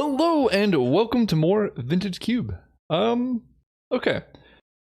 Hello and welcome to more Vintage Cube. Okay.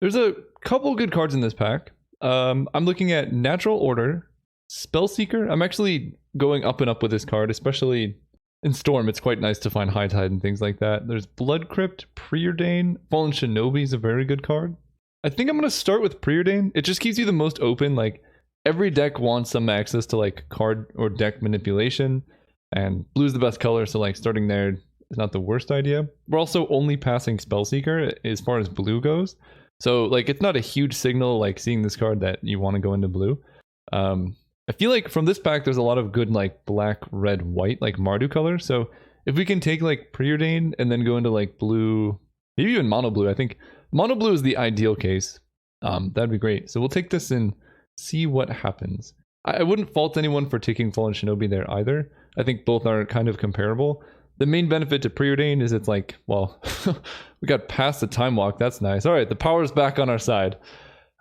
There's a couple good cards in this pack. I'm looking at Natural Order, Spellseeker. I'm actually going up and up with this card, especially in Storm. It's quite nice to find High Tide and things like that. There's Blood Crypt, Preordain, Fallen Shinobi is a very good card. I think I'm going to start with Preordain. It just keeps you the most open. Like, every deck wants some access to like card or deck manipulation, and blue's the best color, so like starting there is not the worst idea. We're also only passing Spellseeker as far as blue goes, so like it's not a huge signal like seeing this card that you want to go into blue. I feel like from this pack there's a lot of good like black, red, white, like Mardu color, so if we can take like Preordain and then go into like blue, maybe even mono blue, I think mono blue is the ideal case. That'd be great. So we'll take this and see what happens. I wouldn't fault anyone for taking Fallen Shinobi there either. I think both are kind of comparable. The main benefit to Preordain is it's like, well, we got past the time walk. That's nice. All right, the power's back on our side.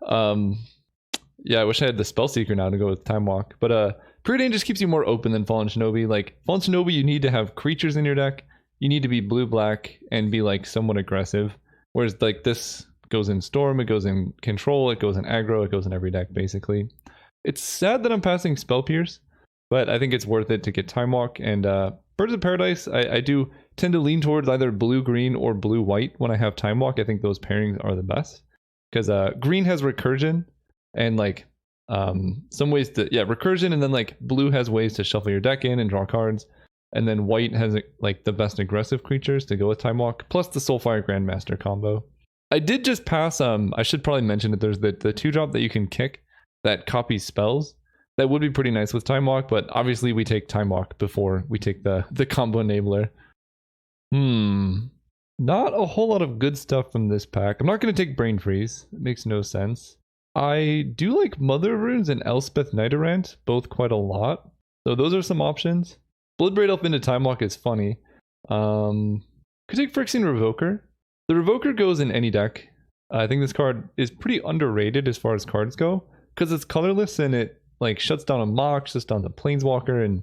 Yeah, I wish I had the Spellseeker now to go with time walk. But Preordain just keeps you more open than Fallen Shinobi. Like, Fallen Shinobi, you need to have creatures in your deck. You need to be blue-black and be like somewhat aggressive. Whereas like this goes in Storm, it goes in Control, it goes in Aggro, it goes in every deck basically. It's sad that I'm passing Spell Pierce, but I think it's worth it to get Time Walk. And Birds of Paradise, I do tend to lean towards either blue-green or blue-white when I have Time Walk. I think those pairings are the best. Because green has Recursion, and like some ways to, yeah, Recursion, and then like blue has ways to shuffle your deck in and draw cards. And then white has like the best aggressive creatures to go with Time Walk, plus the Soulfire Grandmaster combo. I did just pass, I should probably mention that there's the 2-drop that you can kick that copies spells. That would be pretty nice with Time Walk, but obviously we take Time Walk before we take the combo enabler. Not a whole lot of good stuff from this pack. I'm not going to take Brain Freeze. It makes no sense. I do like Mother Runes and Elspeth Nighterrant, both quite a lot. So those are some options. Bloodbraid Elf into Time Walk is funny. Could take Phyrexian Revoker. The Revoker goes in any deck. I think this card is pretty underrated as far as cards go, because it's colorless and it like shuts down a Mox, shuts down the Planeswalker, and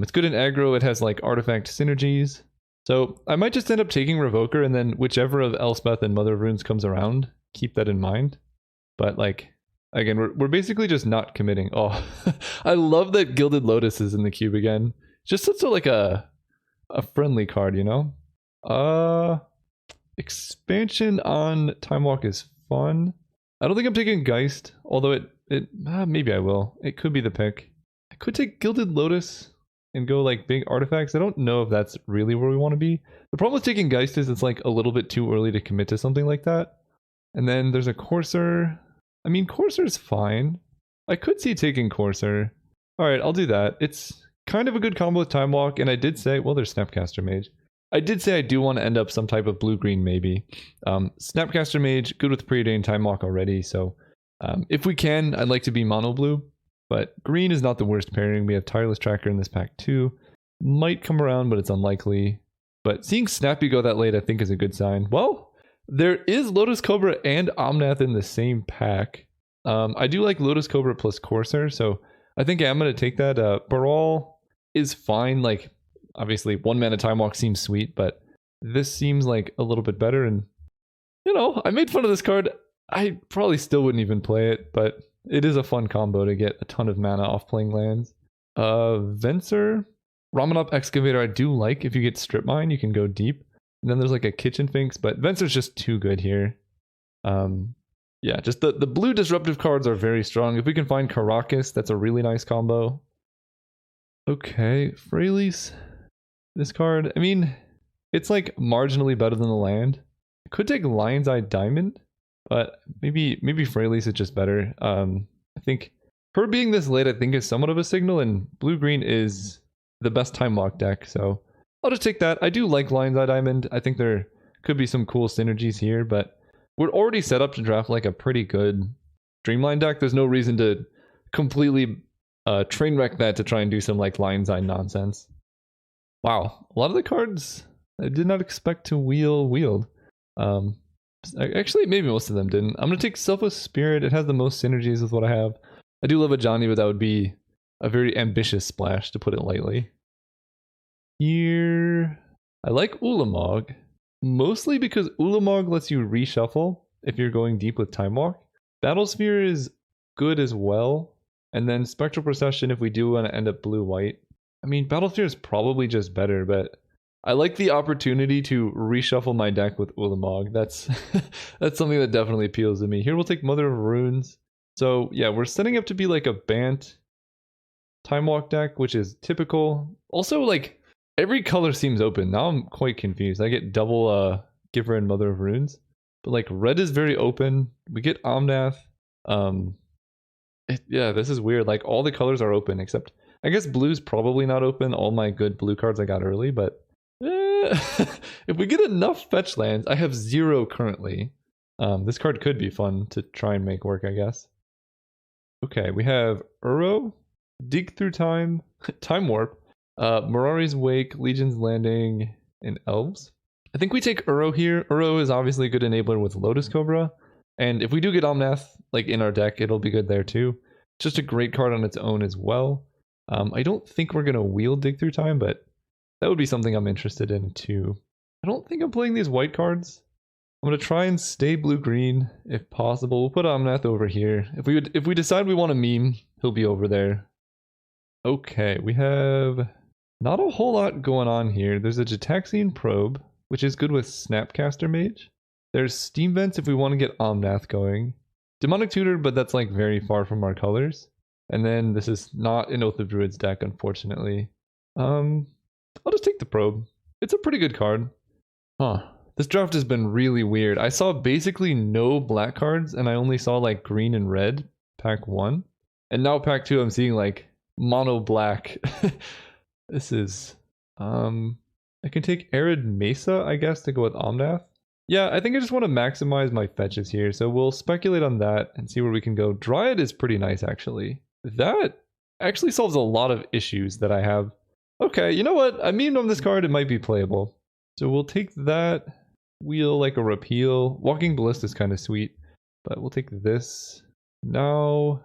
it's good in aggro. It has like artifact synergies. So I might just end up taking Revoker, and then whichever of Elspeth and Mother of Runes comes around, keep that in mind. But like, again, we're basically just not committing. Oh, I love that Gilded Lotus is in the cube again. Just such a like a friendly card, you know? Expansion on Time Walk is fun. I don't think I'm taking Geist, although maybe I will. It could be the pick. I could take Gilded Lotus and go like big artifacts. I don't know if that's really where we want to be. The problem with taking Geist is it's like a little bit too early to commit to something like that. And then there's a Courser. I mean, Courser's fine. I could see taking Courser. All right, I'll do that. It's kind of a good combo with Time Walk, and I did say, well, there's Snapcaster Mage. I did say I do want to end up some type of blue-green maybe. Snapcaster Mage, good with Preordain Time Walk already, so if we can, I'd like to be mono blue, but green is not the worst pairing. We have Tireless Tracker in this pack too. Might come around, but it's unlikely. But seeing Snappy go that late I think is a good sign. Well, there is Lotus Cobra and Omnath in the same pack. I do like Lotus Cobra plus Courser, so I think I'm going to take that. Baral is fine, like, obviously, 1-mana Time Walk seems sweet, but this seems like a little bit better. And, you know, I made fun of this card. I probably still wouldn't even play it, but it is a fun combo to get a ton of mana off playing lands. Venser, Ramanop Excavator, I do like. If you get Strip Mine, you can go deep. And then there's like a Kitchen Finks, but Venser's just too good here. Yeah, just the blue disruptive cards are very strong. If we can find Karakas, that's a really nice combo. Okay, Freyalise. This card, I mean, it's like marginally better than the land. I could take Lion's Eye Diamond, but maybe Freyalise is just better. I think her being this late, I think is somewhat of a signal, and blue-green is the best Time Walk deck, so I'll just take that. I do like Lion's Eye Diamond. I think there could be some cool synergies here, but we're already set up to draft like a pretty good Dreamline deck. There's no reason to completely train wreck that to try and do some like Lion's Eye nonsense. Wow, a lot of the cards I did not expect to wield. Actually, maybe most of them didn't. I'm going to take Selfless Spirit. It has the most synergies with what I have. I do love a Johnny, but that would be a very ambitious splash, to put it lightly. Here, I like Ulamog, mostly because Ulamog lets you reshuffle if you're going deep with Time Walk. Battlesphere is good as well. And then Spectral Procession if we do want to end up blue-white. I mean, Battlesphere is probably just better, but I like the opportunity to reshuffle my deck with Ulamog. That's that's something that definitely appeals to me. Here we'll take Mother of Runes. So yeah, we're setting up to be like a Bant Time Walk deck, which is typical. Also, like, every color seems open. Now I'm quite confused. I get double Giver and Mother of Runes. But like red is very open. We get Omnath. Yeah, this is weird. Like all the colors are open except I guess blue's probably not open. All my good blue cards I got early, but if we get enough fetch lands, I have 0 currently. This card could be fun to try and make work, I guess. Okay, we have Uro, Dig Through Time, Time Warp, Mirari's Wake, Legion's Landing, and Elves. I think we take Uro here. Uro is obviously a good enabler with Lotus Cobra. And if we do get Omnath like in our deck, it'll be good there too. It's just a great card on its own as well. I don't think we're going to wheel Dig Through Time, but that would be something I'm interested in too. I don't think I'm playing these white cards. I'm going to try and stay blue-green if possible. We'll put Omnath over here. If we decide we want to meme, he'll be over there. Okay, we have not a whole lot going on here. There's a Gitaxian Probe, which is good with Snapcaster Mage. There's Steam Vents if we want to get Omnath going. Demonic Tutor, but that's like very far from our colors. And then this is not an Oath of Druids deck, unfortunately. I'll just take the Probe. It's a pretty good card. Huh. This draft has been really weird. I saw basically no black cards, and I only saw like green and red, pack 1. And now pack 2, I'm seeing like mono black. This is... I can take Arid Mesa, I guess, to go with Omnath. Yeah, I think I just want to maximize my fetches here, so we'll speculate on that and see where we can go. Dryad is pretty nice, actually. That actually solves a lot of issues that I have. Okay, you know what? I memed on this card, it might be playable. So we'll take that, wheel like a repeal. Walking Ballista is kind of sweet, but we'll take this. Now,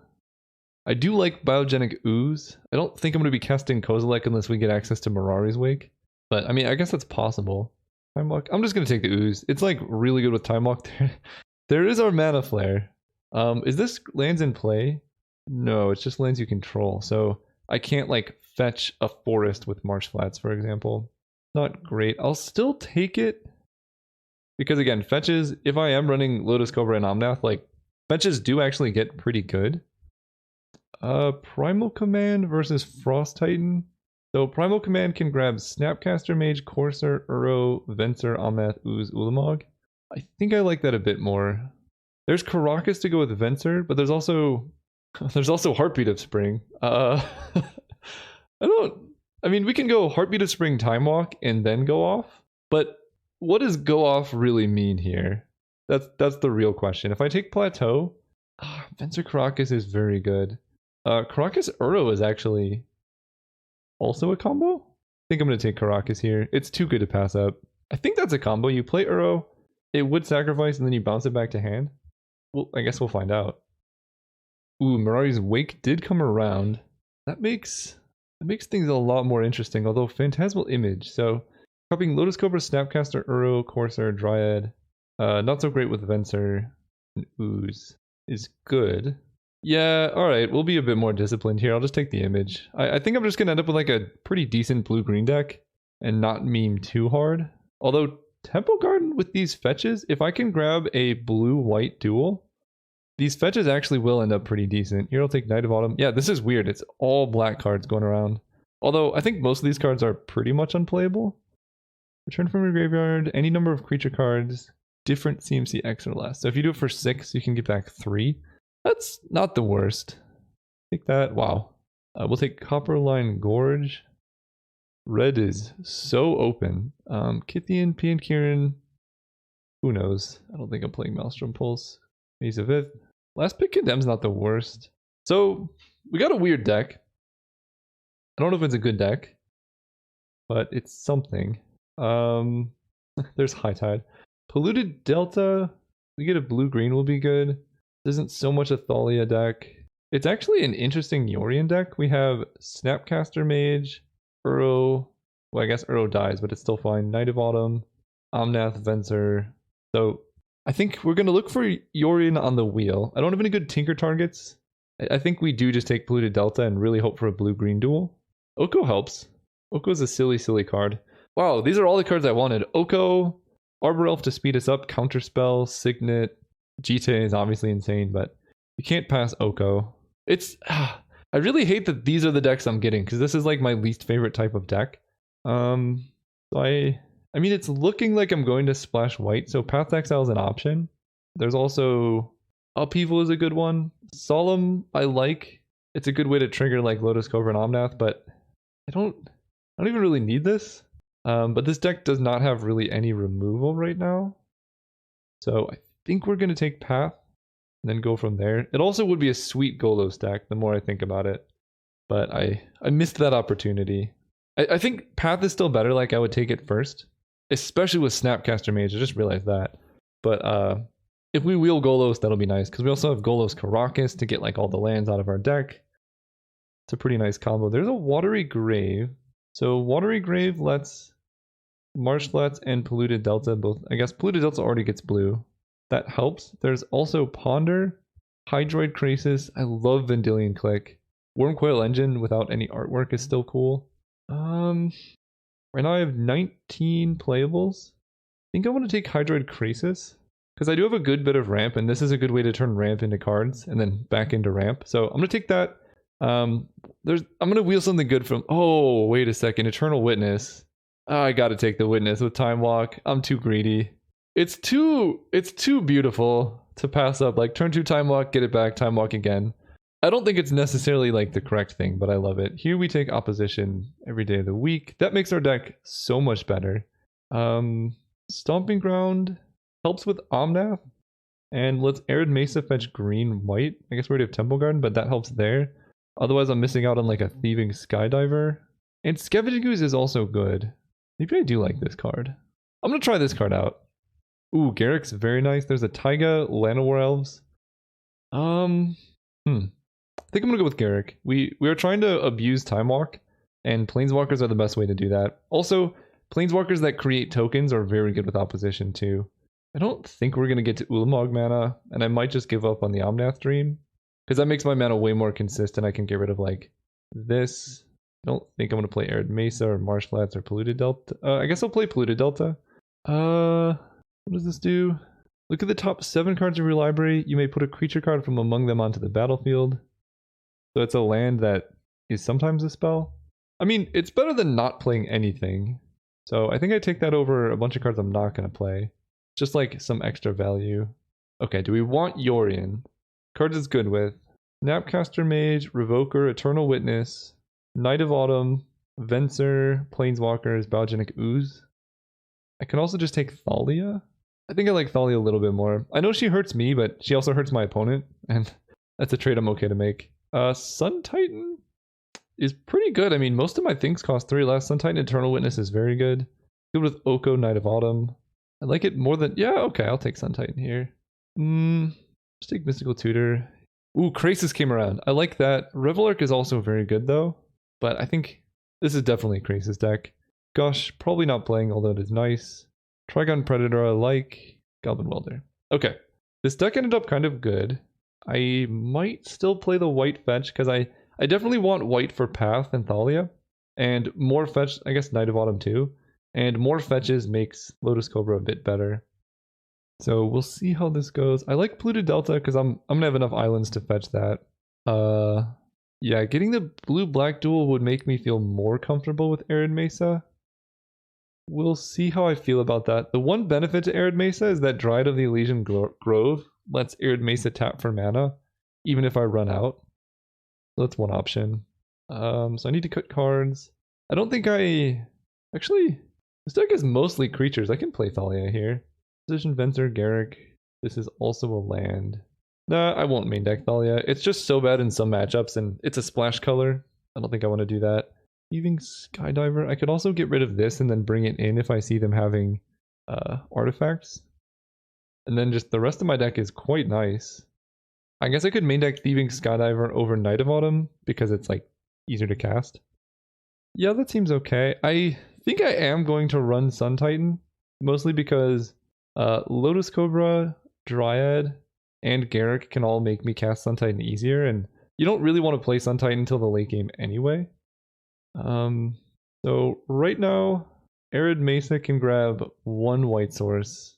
I do like Biogenic Ooze. I don't think I'm going to be casting Kozilek unless we get access to Mirari's Wake. But, I mean, I guess that's possible. Time Walk. I'm just going to take the Ooze. It's, like, really good with Time Walk. There is our Mana Flare. Is this lands in play? No, it's just lands you control. So, I can't, like, fetch a forest with Marsh Flats, for example. Not great. I'll still take it. Because, again, fetches, if I am running Lotus Cobra and Omnath, like, fetches do actually get pretty good. Primal Command versus Frost Titan. So Primal Command can grab Snapcaster Mage, Courser, Uro, Venser, Omnath, Ooze, Ulamog. I think I like that a bit more. There's Karakas to go with Venser, but there's also Heartbeat of Spring. I mean, we can go Heartbeat of Spring, Time Walk, and then go off. But what does go off really mean here? That's the real question. If I take Plateau, Venser Karakas is very good. Karakas Uro is actually also a combo? I think I'm going to take Karakas here. It's too good to pass up. I think that's a combo. You play Uro, it would sacrifice, and then you bounce it back to hand. Well, I guess we'll find out. Ooh, Mirari's Wake did come around. That makes things a lot more interesting, although Phantasmal Image. So, copying Lotus Cobra, Snapcaster, Uro, Courser, Dryad. Not so great with Venser and Ooze is good. Yeah, alright, we'll be a bit more disciplined here. I'll just take the image. I think I'm just going to end up with like a pretty decent blue-green deck and not meme too hard. Although, Temple Garden with these fetches, if I can grab a blue-white duel, these fetches actually will end up pretty decent. Here I'll take Knight of Autumn. Yeah, this is weird. It's all black cards going around. Although, I think most of these cards are pretty much unplayable. Return from your graveyard, any number of creature cards, different CMC X or less. So if you do it for 6, you can get back 3. That's not the worst. Take that. Wow. We'll take Copperline Gorge. Red is so open. Kithian, Pian Kieran. Who knows? I don't think I'm playing Maelstrom Pulse. Maze of Ith. Last Pick Condemn's not the worst. So, we got a weird deck. I don't know if it's a good deck, but it's something. There's High Tide. Polluted Delta. We get a blue-green will be good. This isn't so much a Thalia deck. It's actually an interesting Yorion deck. We have Snapcaster Mage, Uro, Well, I guess Uro dies, but it's still fine. Knight of Autumn, Omnath, Venser. So I think we're going to look for Yorion on the wheel. I don't have any good Tinker targets. I think we do just take Polluted Delta and really hope for a blue-green duel. Oko helps. Oko is a silly, silly card. Wow, these are all the cards I wanted. Oko, Arbor Elf to speed us up, Counterspell, Signet. Jite is obviously insane, but you can't pass Oko. It's... I really hate that these are the decks I'm getting, because this is like my least favorite type of deck. So I mean, it's looking like I'm going to splash white, so Path to Exile is an option. There's also Upheaval is a good one. Solemn, I like. It's a good way to trigger like Lotus Cobra and Omnath, but I don't even really need this. But this deck does not have really any removal right now. So I think we're going to take Path and then go from there. It also would be a sweet Golos deck the more I think about it. But I missed that opportunity. I think Path is still better, like I would take it first. Especially with Snapcaster Mage, I just realized that. But if we wheel Golos, that'll be nice, because we also have Golos Karakas to get like all the lands out of our deck. It's a pretty nice combo. There's a Watery Grave. So Watery Grave lets Marshlands and Polluted Delta both... I guess Polluted Delta already gets blue. That helps. There's also Ponder, Hydroid Krasis. I love Vendilion Click. Wormcoil Engine without any artwork is still cool. Right now I have 19 playables. I think I want to take Hydroid Krasis, because I do have a good bit of ramp, and this is a good way to turn ramp into cards and then back into ramp. So I'm gonna take that. I'm gonna wheel something good from... Oh, wait a second. Eternal Witness. I gotta take the Witness with Time Walk. I'm too greedy. It's too beautiful to pass up. Like, turn 2 Time Walk, get it back, Time Walk again. I don't think it's necessarily like the correct thing, but I love it. Here we take Opposition every day of the week. That makes our deck so much better. Stomping Ground helps with Omnath. And let's Arid Mesa fetch green, white. I guess we already have Temple Garden, but that helps there. Otherwise, I'm missing out on like a Thieving Skydiver. And Scavenging Ooze is also good. Maybe I do like this card. I'm going to try this card out. Ooh, Garrick's very nice. There's a Taiga, Llanowar Elves. I think I'm gonna go with Garrick. We are trying to abuse Time Walk, and Planeswalkers are the best way to do that. Also, Planeswalkers that create tokens are very good with opposition too. I don't think we're gonna get to Ulamog mana, and I might just give up on the Omnath Dream, because that makes my mana way more consistent. I can get rid of like this. I don't think I'm gonna play Arid Mesa or Marshlands or Polluted Delta. I guess I'll play Polluted Delta. What does this do? Look at the top 7 cards of your library. You may put a creature card from among them onto the battlefield. So it's a land that is sometimes a spell. I mean, it's better than not playing anything. So I think I take that over a bunch of cards I'm not going to play. Just like some extra value. Okay, do we want Yorion? Cards it's good with. Snapcaster Mage, Revoker, Eternal Witness, Knight of Autumn, Venser, Planeswalkers, Biogenic Ooze. I can also just take Thalia. I think I like Thalia a little bit more. I know she hurts me, but she also hurts my opponent, and that's a trade I'm okay to make. Sun Titan is pretty good. I mean, most of my things cost 3 less. Sun Titan Eternal Witness is very good. Good with Oko, Knight of Autumn. I like it more than... Yeah, okay, I'll take Sun Titan here. Just take Mystical Tutor. Ooh, Krasis came around. I like that. Revelark is also very good, though. But I think this is definitely a Krasis deck. Gosh, probably not playing, although it is nice. Trigon Predator I like. Goblin Welder. Okay. This deck ended up kind of good. I might still play the white fetch, because I definitely want white for Path and Thalia. And more fetch, I guess Knight of Autumn too. And more fetches makes Lotus Cobra a bit better. So we'll see how this goes. I like Polluted Delta because I'm gonna have enough islands to fetch that. Yeah, getting the blue-black duel would make me feel more comfortable with Arid Mesa. We'll see how I feel about that. The one benefit to Arid Mesa is that Dryad of the Elysian Grove lets Arid Mesa tap for mana, even if I run out. So that's one option. So I need to cut cards. I don't think I... Actually, this deck is mostly creatures. I can play Thalia here. Position Venser, Garrick. This is also a land. Nah, I won't main deck Thalia. It's just so bad in some matchups, and it's a splash color. I don't think I want to do that. Thieving Skydiver. I could also get rid of this and then bring it in if I see them having artifacts. And then just the rest of my deck is quite nice. I guess I could main deck Thieving Skydiver over Knight of Autumn because it's like easier to cast. Yeah, that seems okay. I think I am going to run Sun Titan, mostly because Lotus Cobra, Dryad, and Garrick can all make me cast Sun Titan easier, and you don't really want to play Sun Titan until the late game anyway. So right now, Arid Mesa can grab 1 white source.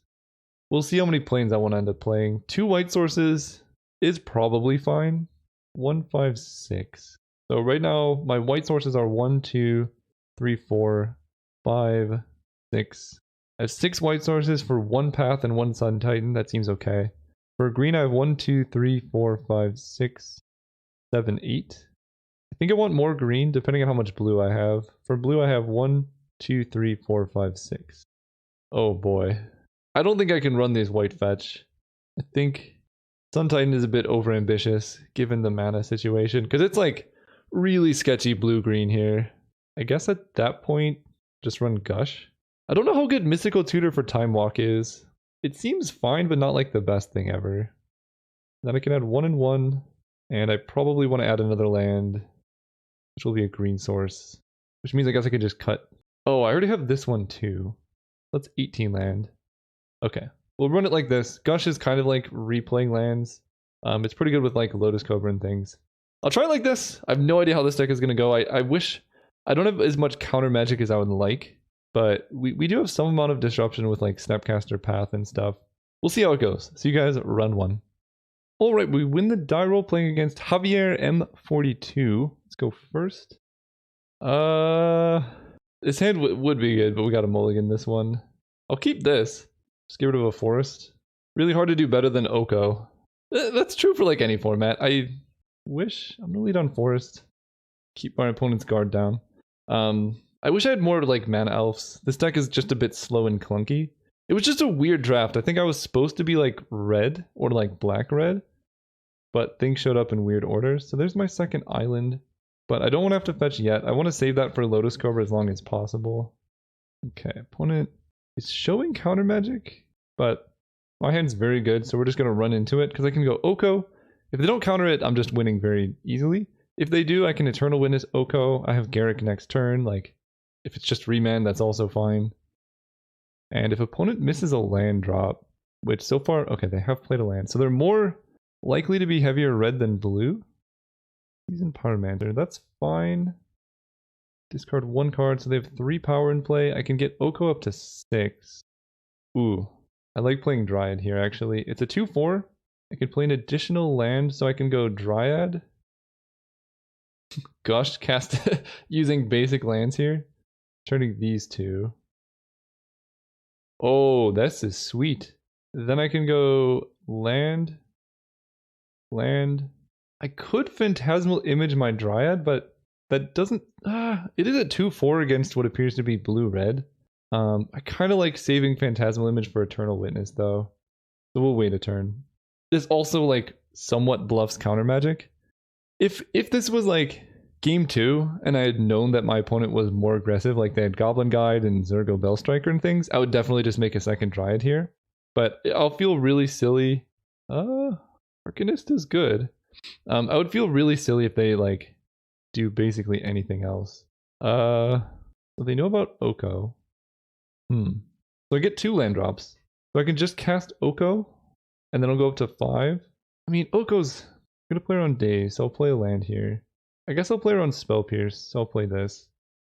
We'll see how many planes I want to end up playing. 2 white sources is probably fine. 1, 5, 6. So right now, my white sources are 1, 2, 3, 4, 5, 6. I have 6 white sources for 1 path and 1 Sun Titan. That seems okay. For green, I have 1, 2, 3, 4, 5, 6, 7, 8. I think I want more green, depending on how much blue I have. For blue, I have 1, 2, 3, 4, 5, 6. Oh boy. I don't think I can run this white fetch. I think Sun Titan is a bit overambitious, given the mana situation. Because it's like really sketchy blue-green here. I guess at that point, just run Gush. I don't know how good Mystical Tutor for Time Walk is. It seems fine, but not like the best thing ever. Then I can add 1 and 1. And I probably want to add another land, which will be a green source. Which means I guess I can just cut. Oh, I already have this one too. That's 18 land. Okay, we'll run it like this. Gush is kind of like replaying lands. It's pretty good with like Lotus Cobra and things. I'll try it like this. I have no idea how this deck is going to go. I wish I don't have as much counter magic as I would like, but we do have some amount of disruption with like Snapcaster Path and stuff. We'll see how it goes. So you guys run one. All right, we win the die roll playing against Javier M42. Let's go first. This hand would be good, but we got a mulligan this one. I'll keep this. Just get rid of a forest. Really hard to do better than Oko. That's true for like any format. I wish I'm gonna lead on forest. Keep my opponent's guard down. I wish I had more like mana elves. This deck is just a bit slow and clunky. It was just a weird draft. I think I was supposed to be like red or like black-red, but things showed up in weird orders. So there's my second island, but I don't want to have to fetch yet. I want to save that for Lotus Cobra as long as possible. Okay, opponent is showing counter magic, but my hand's very good, so we're just going to run into it because I can go Oko. If they don't counter it, I'm just winning very easily. If they do, I can Eternal Witness Oko. I have Garrick next turn. Like, if it's just remand, that's also fine. And if opponent misses a land drop, which so far, okay, they have played a land, so they're more likely to be heavier red than blue. He's in Pyromancer, that's fine. Discard 1 card, so they have 3 power in play. I can get Oko up to 6. Ooh, I like playing Dryad here actually. It's a 2/4. I can play an additional land, so I can go Dryad. Gush cast using basic lands here. Turning these two. Oh, this is sweet. Then I can go land. Land. I could Phantasmal Image my Dryad, but that doesn't... it is a 2/4 against what appears to be blue-red. I kind of like saving Phantasmal Image for Eternal Witness, though. So we'll wait a turn. This also, like, somewhat bluffs counter magic. If this was, like, game 2, and I had known that my opponent was more aggressive, like they had Goblin Guide and Zergo Bellstriker and things, I would definitely just make a second Dryad here. But I'll feel really silly. Arcanist is good. I would feel really silly if they, like, do basically anything else. So they know about Oko. So I get 2 land drops. So I can just cast Oko, and then I'll go up to 5. I mean, Oko's gonna play around Daze, so I'll play a land here. I guess I'll play around Spell Pierce, so I'll play this.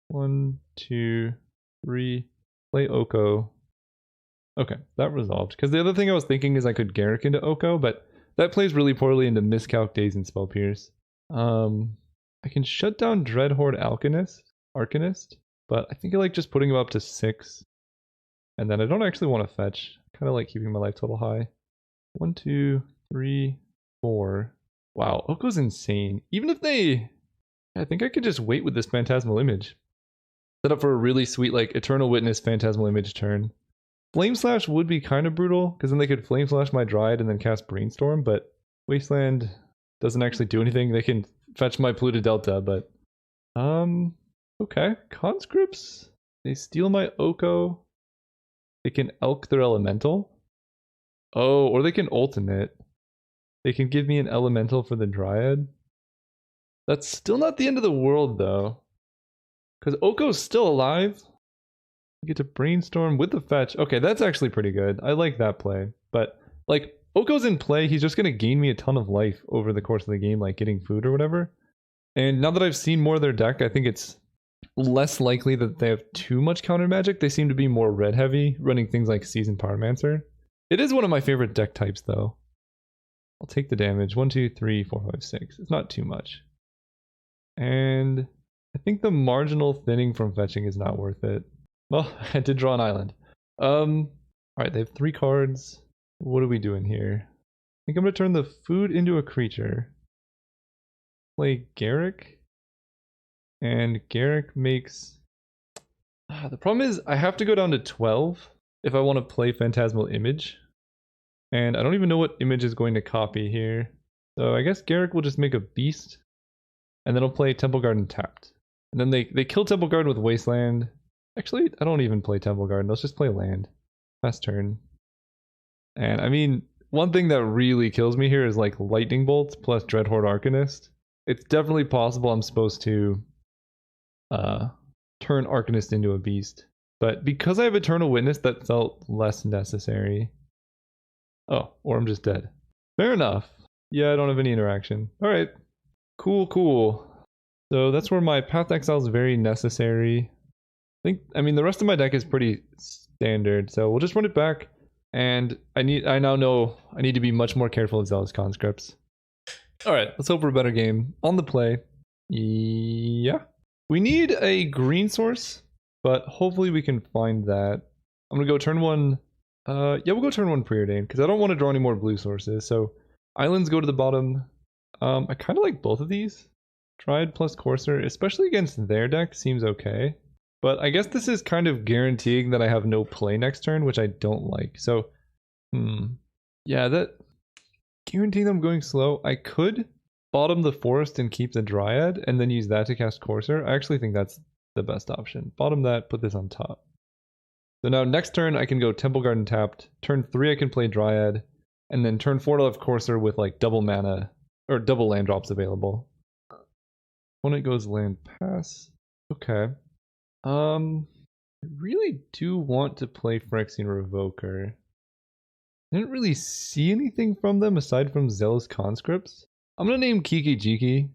1, 2, 3. Play Oko. Okay, that resolved. Because the other thing I was thinking is I could Garrick into Oko, but that plays really poorly into Miscalc, Daze, and Spell Pierce. I can shut down Dreadhorde Arcanist, but I think I like just putting him up to 6. And then I don't actually want to fetch. I kind of like keeping my life total high. 1, 2, 3, 4. Wow, Oko's insane. Even if they... I think I could just wait with this Phantasmal Image. Set up for a really sweet, like, Eternal Witness Phantasmal Image turn. Flame Slash would be kind of brutal, because then they could Flame Slash my Dryad and then cast Brainstorm, but Wasteland doesn't actually do anything. They can fetch my Polluted Delta, but... okay. Conscripts? They steal my Oko. They can Elk their Elemental. Oh, or they can Ultimate. They can give me an Elemental for the Dryad. That's still not the end of the world, though. Because Oko's still alive. You get to brainstorm with the fetch. Okay, that's actually pretty good. I like that play. But like Oko's in play, he's just gonna gain me a ton of life over the course of the game, like getting food or whatever. And now that I've seen more of their deck, I think it's less likely that they have too much counter magic. They seem to be more red heavy, running things like Seasoned Pyromancer. It is one of my favorite deck types though. I'll take the damage. 1, 2, 3, 4, 5, 6. It's not too much. And I think the marginal thinning from fetching is not worth it. Well, I did draw an island. Alright, they have 3 cards. What are we doing here? I think I'm gonna turn the food into a creature. Play Garrick. And Garrick makes... the problem is I have to go down to 12 if I want to play Phantasmal Image. And I don't even know what image is going to copy here. So I guess Garrick will just make a beast. And then I'll play Temple Garden tapped. And then they kill Temple Garden with Wasteland. Actually, I don't even play Temple Garden. Let's just play land. Fast turn. And I mean, one thing that really kills me here is like Lightning Bolts plus Dreadhorde Arcanist. It's definitely possible I'm supposed to turn Arcanist into a beast. But because I have Eternal Witness, that felt less necessary. Oh, or I'm just dead. Fair enough. Yeah, I don't have any interaction. Alright. Cool, cool. So that's where my Path to Exile is very necessary. I mean, the rest of my deck is pretty standard, so we'll just run it back. And I now know I need to be much more careful of Zealous Conscripts. Alright, let's hope for a better game. On the play. Yeah. We need a green source, but hopefully we can find that. I'm gonna go turn 1. Yeah, we'll go turn 1 Preordain, because I don't want to draw any more blue sources. So islands go to the bottom. I kind of like both of these. Triad plus Courser, especially against their deck, seems okay. But I guess this is kind of guaranteeing that I have no play next turn, which I don't like. So, yeah, that guaranteeing them going slow. I could bottom the forest and keep the Dryad, and then use that to cast Courser. I actually think that's the best option. Bottom that, put this on top. So now next turn I can go Temple Garden tapped. Turn 3 I can play Dryad, and then turn 4 I'll have Courser with like double mana or double land drops available. Opponent goes land pass. Okay. I really do want to play Phyrexian Revoker. I didn't really see anything from them aside from Zealous Conscripts. I'm gonna name Kiki Jiki.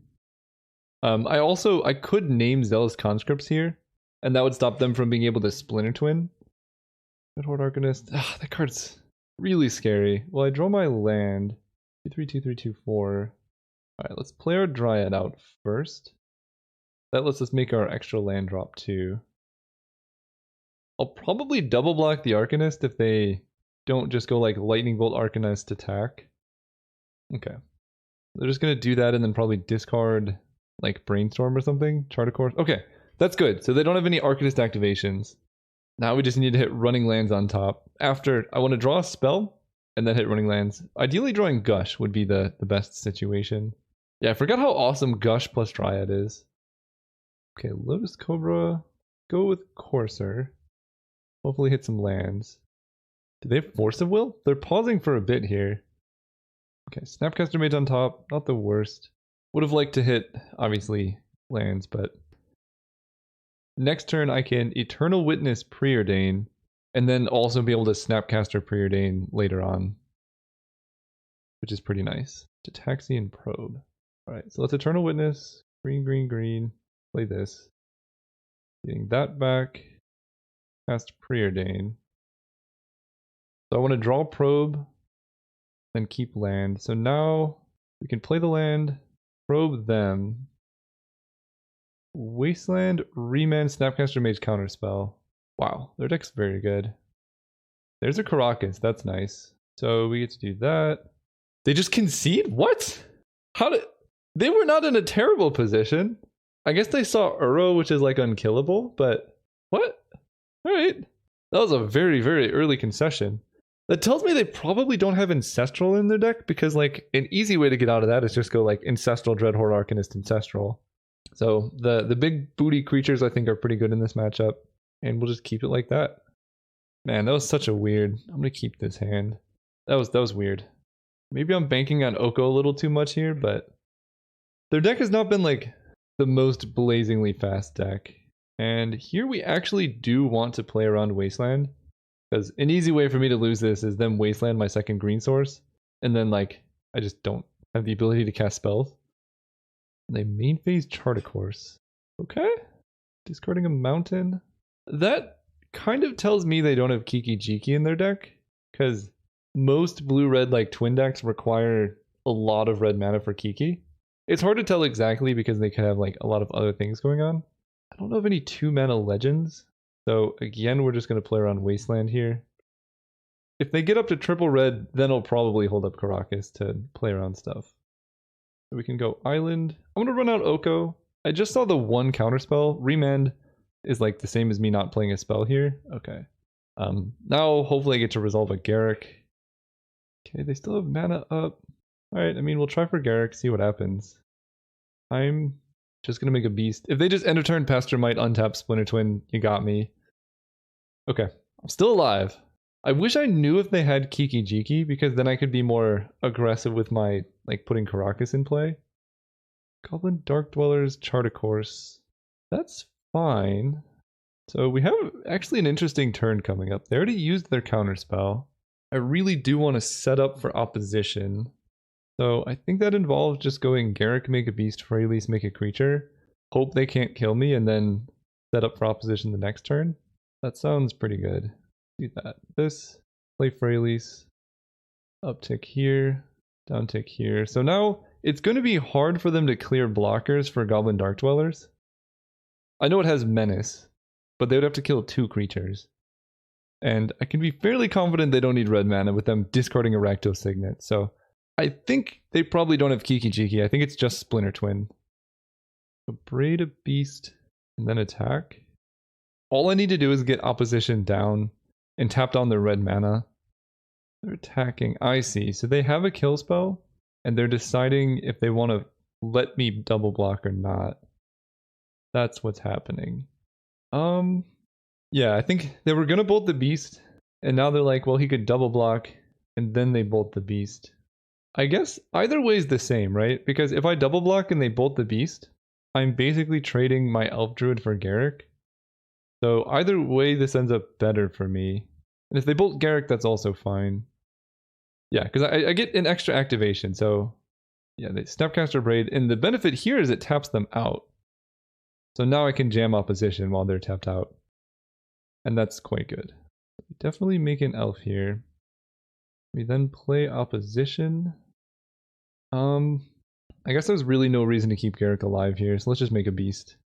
I could name Zealous Conscripts here, and that would stop them from being able to Splinter Twin. Dreadhorde Arcanist. That card's really scary. Well, I draw my land. 2-3, 2-3, 2-4. Alright, let's play our Dryad out first. That lets us make our extra land drop too. I'll probably double block the Arcanist if they don't just go like Lightning Bolt Arcanist attack. Okay. They're just gonna do that and then probably discard like Brainstorm or something. Chart a course. Okay, that's good. So they don't have any Arcanist activations. Now we just need to hit running lands on top. After, I want to draw a spell and then hit running lands. Ideally drawing Gush would be the best situation. Yeah, I forgot how awesome Gush plus Dryad is. Okay, Lotus Cobra. Go with Courser. Hopefully hit some lands. Do they have Force of Will? They're pausing for a bit here. Okay, Snapcaster Mage on top. Not the worst. Would have liked to hit, obviously, lands, but... Next turn I can Eternal Witness Preordain, and then also be able to Snapcaster Preordain later on. Which is pretty nice. Taxian Probe. Alright, so let's Eternal Witness, green, green, green, play this. Getting that back, cast Preordain. So I want to draw Probe, then keep land. So now we can play the land, probe them, Wasteland, Remand, Snapcaster Mage Counterspell. Wow, their deck's very good. There's a Karakas, that's nice. So we get to do that. They just concede? What? How did... They were not in a terrible position. I guess they saw Uro, which is like unkillable, but... What? Alright. That was a very, very early concession. That tells me they probably don't have Ancestral in their deck, because like an easy way to get out of that is just go like Ancestral, Dreadhorde Arcanist, Ancestral. So the big booty creatures I think are pretty good in this matchup, and we'll just keep it like that. Man, that was such a weird... I'm gonna keep this hand. That was weird. Maybe I'm banking on Oko a little too much here, but their deck has not been like the most blazingly fast deck. And here we actually do want to play around Wasteland, because an easy way for me to lose this is then Wasteland my second green source, and then like I just don't have the ability to cast spells. They main phase chart a course. Okay. Discarding a mountain. That kind of tells me they don't have Kiki Jiki in their deck, because most blue-red like twin decks require a lot of red mana for Kiki. It's hard to tell exactly because they could have like a lot of other things going on. I don't know of any 2-mana legends, so again we're just going to play around Wasteland here. If they get up to triple red, then I'll probably hold up Caracas to play around stuff. So we can go Island. I'm going to run out Oko. I just saw the one counterspell. Remand is like the same as me not playing a spell here. Okay. Now hopefully I get to resolve a Garruk. Okay, they still have mana up. Alright, I mean, we'll try for Garruk, see what happens. I'm just gonna make a beast. If they just end of turn Pestermite, untap Splinter Twin, you got me. Okay, I'm still alive. I wish I knew if they had Kiki Jiki, because then I could be more aggressive with my, like, putting Caracas in play. Goblin Dark Dwellers, chart a course. That's fine. So we have actually an interesting turn coming up. They already used their counterspell. I really do want to set up for opposition. So I think that involves just going Garruk, make a beast, Freyalise, make a creature. Hope they can't kill me, and then set up for opposition the next turn. That sounds pretty good. Do that. This, play Freyalise, uptick here, downtick here. So now it's going to be hard for them to clear blockers for Goblin Dark Dwellers. I know it has Menace, but they would have to kill 2 creatures. And I can be fairly confident they don't need red mana with them discarding a Rakdos Signet. So I think they probably don't have Kiki Jiki. I think it's just Splinter Twin. So braid a beast and then attack. All I need to do is get opposition down and tap down their red mana. They're attacking. I see. So they have a kill spell and they're deciding if they want to let me double block or not. That's what's happening. Yeah, I think they were gonna bolt the beast, and now they're like, well, he could double block, and then they bolt the beast. I guess either way is the same, right? Because if I double block and they bolt the beast, I'm basically trading my Elf Druid for Garruk. So either way, this ends up better for me. And if they bolt Garruk, that's also fine. Yeah, because I get an extra activation, so yeah, they Snapcaster Braid, and the benefit here is it taps them out. So now I can jam opposition while they're tapped out. And that's quite good. We definitely make an elf here. We then play opposition. I guess there's really no reason to keep Garruk alive here, so let's just make a beast.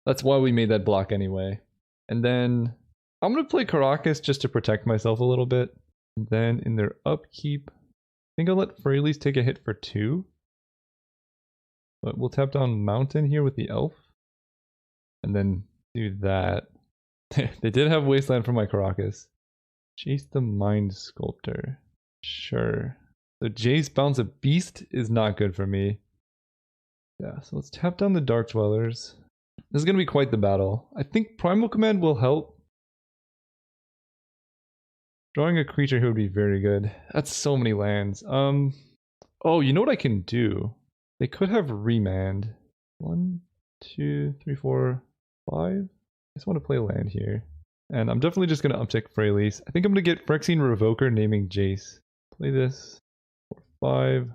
That's why we made that block anyway. And then I'm going to play Caracas just to protect myself a little bit. And then in their upkeep, I think I'll let Freyalise take a hit for 2. But we'll tap down Mountain here with the elf. And then do that. They did have Wasteland for my Caracas. Chase the Mind Sculptor. Sure. So Jace bounce a beast is not good for me. Yeah, so let's tap down the Dark Dwellers. This is going to be quite the battle. I think Primal Command will help. Drawing a creature here would be very good. That's so many lands. Oh, you know what I can do? They could have Remand. 1, 2, 3, 4, 5. I just want to play a land here. And I'm definitely just going to uptick Freyalise. I think I'm going to get Phyrexian Revoker naming Jace. Play this. 4, 5.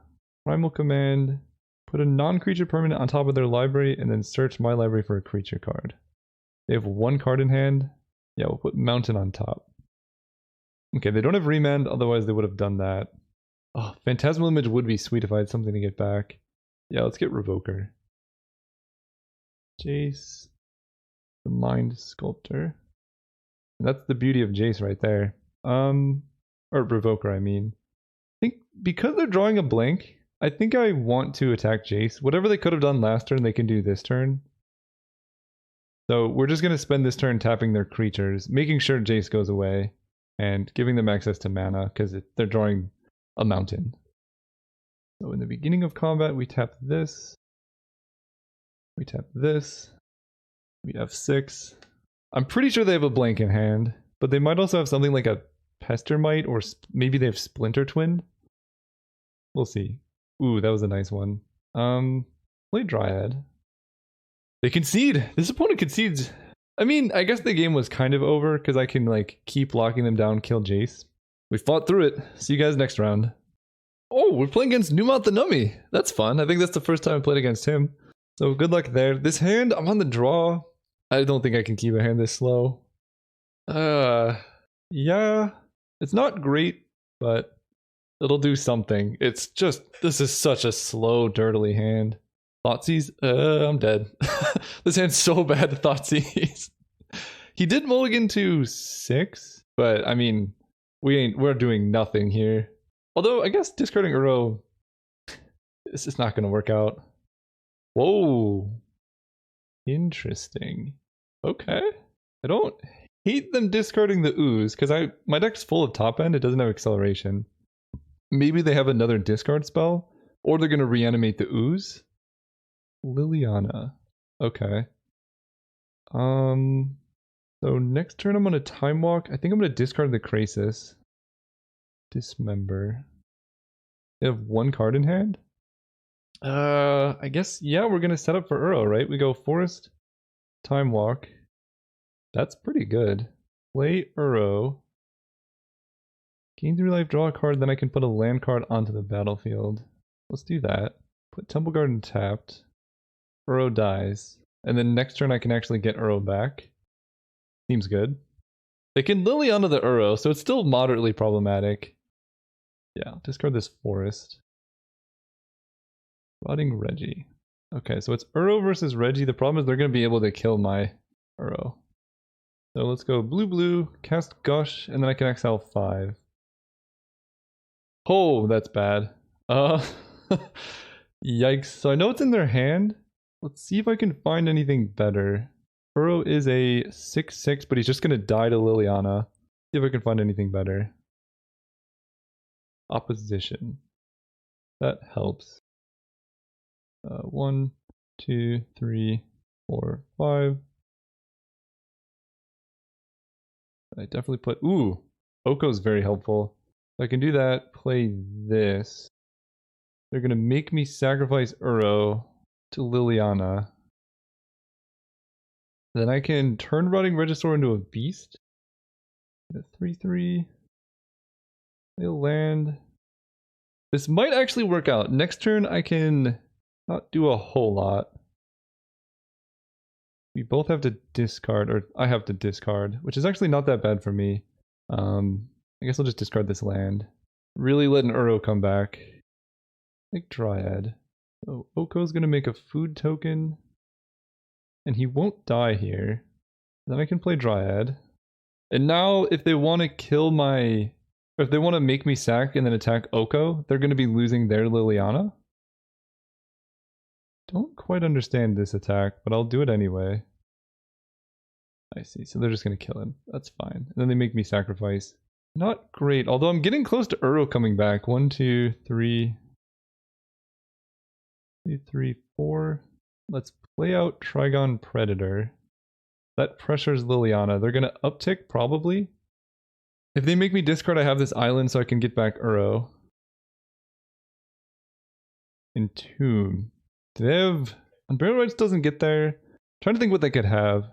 Primal Command. Put a non-creature permanent on top of their library and then search my library for a creature card. They have 1 card in hand. Yeah, we'll put Mountain on top. Okay, they don't have Remand, otherwise they would have done that. Oh, Phantasmal Image would be sweet if I had something to get back. Yeah, let's get Revoker. Jace. The Mind Sculptor. And that's the beauty of Jace right there. Or Revoker, I mean. I think because they're drawing a blank, I think I want to attack Jace. Whatever they could have done last turn, they can do this turn. So we're just going to spend this turn tapping their creatures, making sure Jace goes away, and giving them access to mana, because they're drawing a mountain. So in the beginning of combat, we tap this. We tap this. We F6. I'm pretty sure they have a blank in hand, but they might also have something like a Pestermite, or maybe they have Splinter Twin. We'll see. Ooh, that was a nice one. Play Dryad. They concede! This opponent concedes I mean, I guess the game was kind of over because I can like keep locking them down, kill Jace. We fought through it. See you guys next round. Oh, we're playing against Numotthenummy. That's fun. I think that's the first time I played against him. So good luck there. This hand, I'm on the draw. I don't think I can keep a hand this slow. Yeah. It's not great, but it'll do something. It's just, this is such a slow, dirtily hand. Thoughtseizes? I'm dead. This hand's so bad to Thoughtseize. He did mulligan to 6, but I mean, we're doing nothing here. Although, I guess discarding Uro, this is not going to work out. Whoa. Interesting. Okay. I don't hate them discarding the ooze, because my deck's full of top end, it doesn't have acceleration. Maybe they have another discard spell, or they're going to reanimate the ooze. Liliana. Okay. So next turn I'm going to Time Walk. I think I'm going to discard the Krasis. Dismember. They have one card in hand? I guess, yeah, we're going to set up for Uro, right? We go Forest, Time Walk. That's pretty good. Play Uro. Gain 3 life, draw a card, then I can put a land card onto the battlefield. Let's do that. Put Temple Garden tapped. Uro dies. And then next turn I can actually get Uro back. Seems good. They can Liliana the Uro, so it's still moderately problematic. Yeah, discard this Forest. Rotting Reggie. Okay, so it's Uro versus Reggie. The problem is they're going to be able to kill my Uro. So let's go blue, cast Gush, and then I can exile 5. Oh, that's bad. Yikes. So I know it's in their hand. Let's see if I can find anything better. Uro is a 6/6, but he's just going to die to Liliana. See if I can find anything better. Opposition. That helps. 1, 2, 3, 4, 5. I definitely put... Ooh! Oko's very helpful. So I can do that, play this. They're going to make me sacrifice Uro to Liliana. Then I can turn Rotting Regisaur into a beast. 3/3. They'll land. This might actually work out. Next turn I can not do a whole lot. We both have to discard, or I have to discard, which is actually not that bad for me. I guess I'll just discard this land. Really letting Uro come back. Like Dryad. So Oko's gonna make a food token. And he won't die here. Then I can play Dryad. And now if they want to kill my... Or if they want to make me sack and then attack Oko, they're going to be losing their Liliana. Don't quite understand this attack, but I'll do it anyway. I see, so they're just going to kill him. That's fine. And then they make me sacrifice. Not great, although I'm getting close to Uro coming back. 1, 2, 3... 2, 3, 4... Let's play out Trigon Predator. That pressures Liliana. They're gonna uptick, probably. If they make me discard, I have this island so I can get back Uro. Entomb. Do they have... Unburial Rites doesn't get there. I'm trying to think what they could have.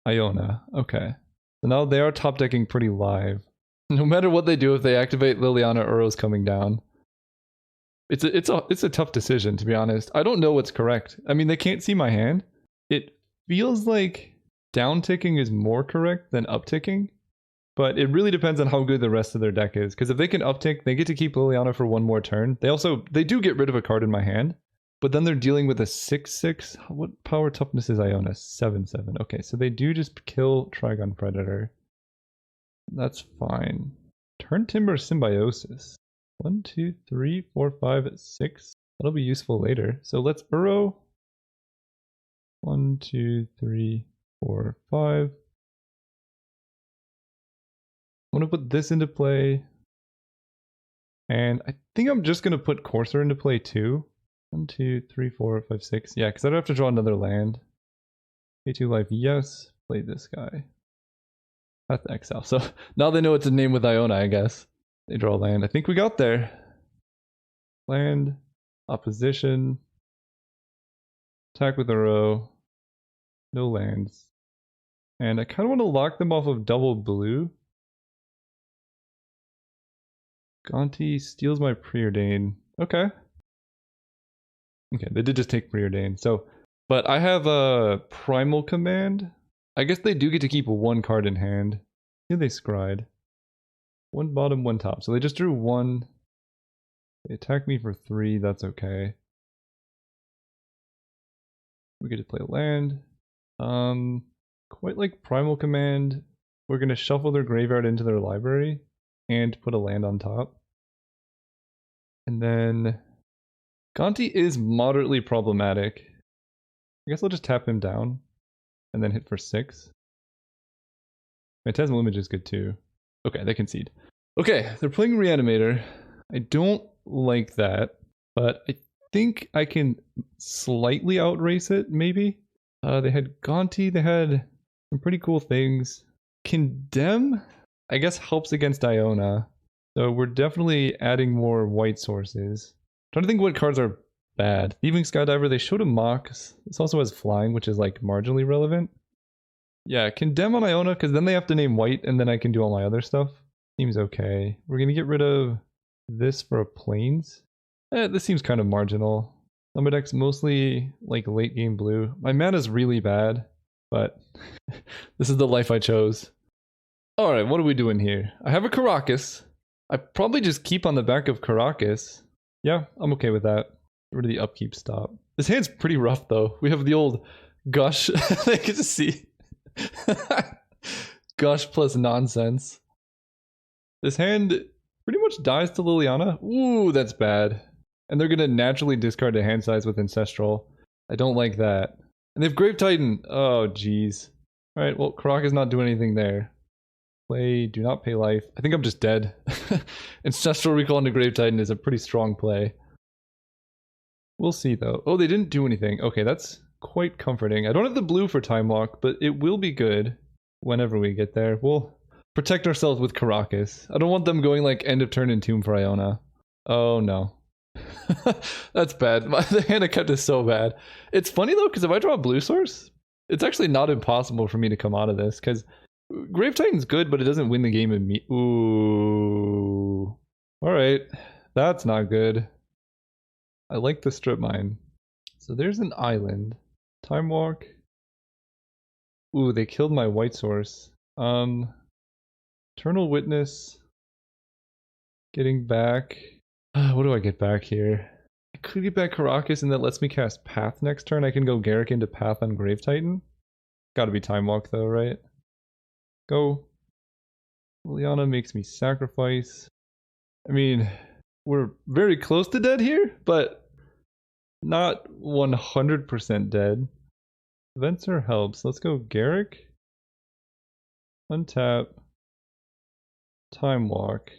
Iona. Okay. So now they are top decking pretty live. No matter what they do, if they activate Liliana, Uro's coming down. It's a tough decision, to be honest. I don't know what's correct. I mean, they can't see my hand. It feels like down-ticking is more correct than up-ticking, but it really depends on how good the rest of their deck is. Because if they can up-tick, they get to keep Liliana for one more turn. They do get rid of a card in my hand, but then they're dealing with a 6/6. What power toughness is Iona? 7/7. Okay, so they do just kill Trigon Predator. That's fine. Turn Timber Symbiosis. 1, 2, 3, 4, 5, 6. That'll be useful later. So let's Uro. 1, 2, 3, 4, 5. I'm going to put this into play. And I think I'm just going to put Courser into play too. 1, 2, 3, 4, 5, 6. Yeah, because I don't have to draw another land. Pay 2 life, yes. Play this guy. Path to Exile. So now they know what to name with Iona, I guess. They draw land. I think we got there. Land. Opposition. Attack with Uro. No lands. And I kind of want to lock them off of double blue. Gonti steals my preordain. Okay. Okay, they did just take preordain. So, but I have a primal command. I guess they do get to keep one card in hand. Here they scried. One bottom, one top. So they just drew one. They attack me for 3. That's okay. We get to play land. Quite like primal command. We're gonna shuffle their graveyard into their library and put a land on top. And then Gonti is moderately problematic. I guess I'll just tap him down and then hit for 6. Phantasmal Image is good too. Okay, they concede. Okay, they're playing Reanimator. I don't like that, but I think I can slightly outrace it, maybe. They had Gonti, they had some pretty cool things. Condemn, I guess, helps against Iona. So we're definitely adding more white sources. I'm trying to think what cards are bad. Thieving Skydiver, they showed a mock. This also has flying, which is like marginally relevant. Yeah, Condemn on Iona, because then they have to name white, and then I can do all my other stuff. Seems okay. We're gonna get rid of this for a plains. This seems kind of marginal. Number deck's mostly like late game blue. My mana's really bad, but this is the life I chose. Alright, what are we doing here? I have a Caracas. I probably just keep on the back of Caracas. Yeah, I'm okay with that. Get rid of the upkeep stop. This hand's pretty rough though. We have the old Gush. I can just see. Gush plus nonsense. This hand pretty much dies to Liliana. Ooh, that's bad. And they're gonna naturally discard a hand size with Ancestral. I don't like that. And they have Grave Titan. Oh, jeez. Alright, well, Caracas not doing anything there. Play, do not pay life. I think I'm just dead. Ancestral Recall into Grave Titan is a pretty strong play. We'll see though. Oh, they didn't do anything. Okay, that's quite comforting. I don't have the blue for Time Walk, but it will be good whenever we get there. We'll protect ourselves with Caracas. I don't want them going like end of turn Entomb for Iona. Oh no. That's bad. The hand I kept is so bad. It's funny though, because if I draw a blue source, it's actually not impossible for me to come out of this, because Grave Titan's good, but it doesn't win the game in me. Ooh. Alright. That's not good. I like the strip mine. So there's an island. Time Walk. Ooh, they killed my white source. Eternal Witness. Getting back. What do I get back here? I could get back Caracas and that lets me cast Path next turn. I can go Garrick into Path on Grave Titan. Gotta be Time Walk though, right? Go. Liliana makes me sacrifice. I mean, we're very close to dead here, but not 100% dead. Venser helps. Let's go Garrick. Untap. Time Walk.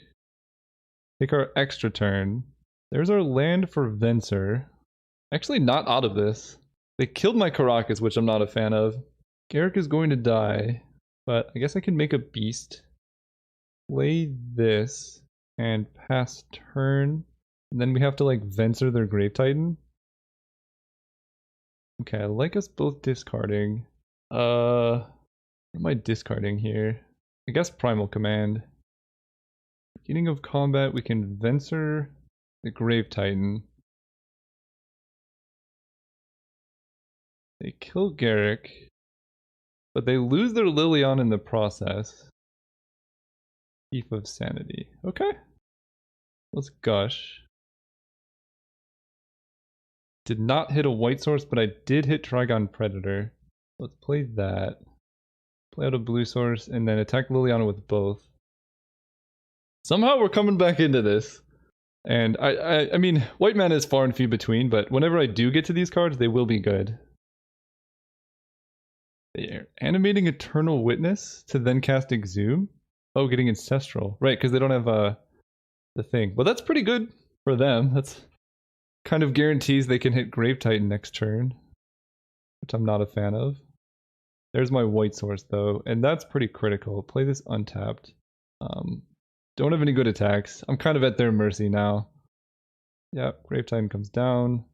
Take our extra turn. There's our land for Venser. Actually not out of this. They killed my Caracas, which I'm not a fan of. Garrick is going to die, but I guess I can make a beast. Play this and pass turn. And then we have to like Venser their Grave Titan. Okay, I like us both discarding. What am I discarding here? I guess Primal Command. Beginning of combat, we can Venser the Grave Titan. They kill Garrick, but they lose their Liliana in the process. Thief of Sanity. Okay. Let's Gush. Did not hit a white source, but I did hit Trigon Predator. Let's play that. Play out a blue source, and then attack Liliana with both. Somehow we're coming back into this. And I mean, white mana is far and few between, but whenever I do get to these cards, they will be good. They're animating Eternal Witness to then cast Exhume. Oh, getting Ancestral. Right, because they don't have the thing. Well, that's pretty good for them. That's kind of guarantees they can hit Grave Titan next turn, which I'm not a fan of. There's my white source though, and that's pretty critical. Play this untapped. Don't have any good attacks. I'm kind of at their mercy now. Yeah, Grave Titan comes down.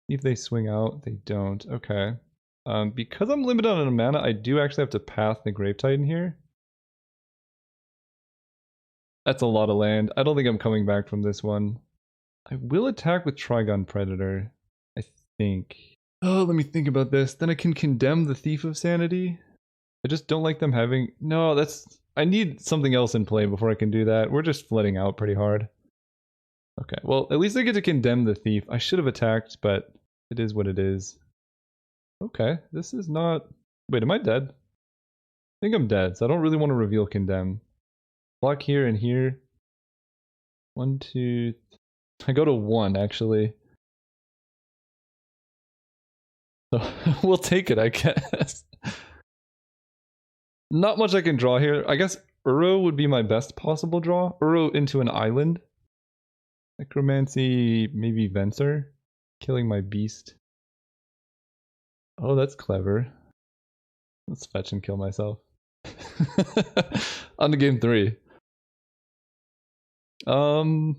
See if they swing out. They don't. Okay. Because I'm limited on mana, I do actually have to path the Grave Titan here. That's a lot of land. I don't think I'm coming back from this one. I will attack with Trigon Predator, I think. Oh, let me think about this. Then I can condemn the Thief of Sanity. I just don't like them having... No, that's... I need something else in play before I can do that. We're just flooding out pretty hard. Okay, well, at least I get to condemn the Thief. I should have attacked, but it is what it is. Okay, this is not... Wait, am I dead? I think I'm dead, so I don't really want to reveal condemn. Block here and here. 1, 2... I go to 1, actually. So we'll take it, I guess. Not much I can draw here. I guess Uro would be my best possible draw. Uro into an island. Necromancy, maybe Venser. Killing my beast. Oh, that's clever. Let's fetch and kill myself. On to game 3. Some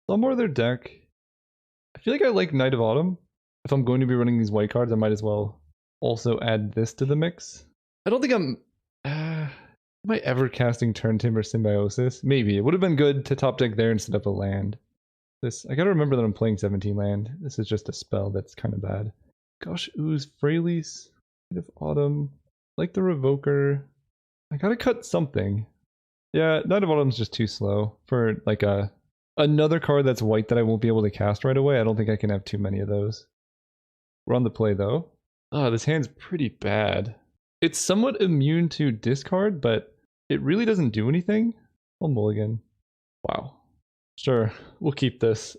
more of their deck. I feel like I like Knight of Autumn. If I'm going to be running these white cards, I might as well also add this to the mix. I don't think I'm... am I ever casting Turn Timber Symbiosis? Maybe. It would have been good to top deck there instead of a land. This, I gotta remember that I'm playing 17 land. This is just a spell that's kind of bad. Gosh, Ooze, Freylease, Knight of Autumn, like the Revoker. I gotta cut something. Yeah, Knight of Autumn's just too slow for like another card that's white that I won't be able to cast right away. I don't think I can have too many of those. We're on the play though. Oh, this hand's pretty bad. It's somewhat immune to discard, but it really doesn't do anything. I'll mulligan. Wow. Sure, we'll keep this.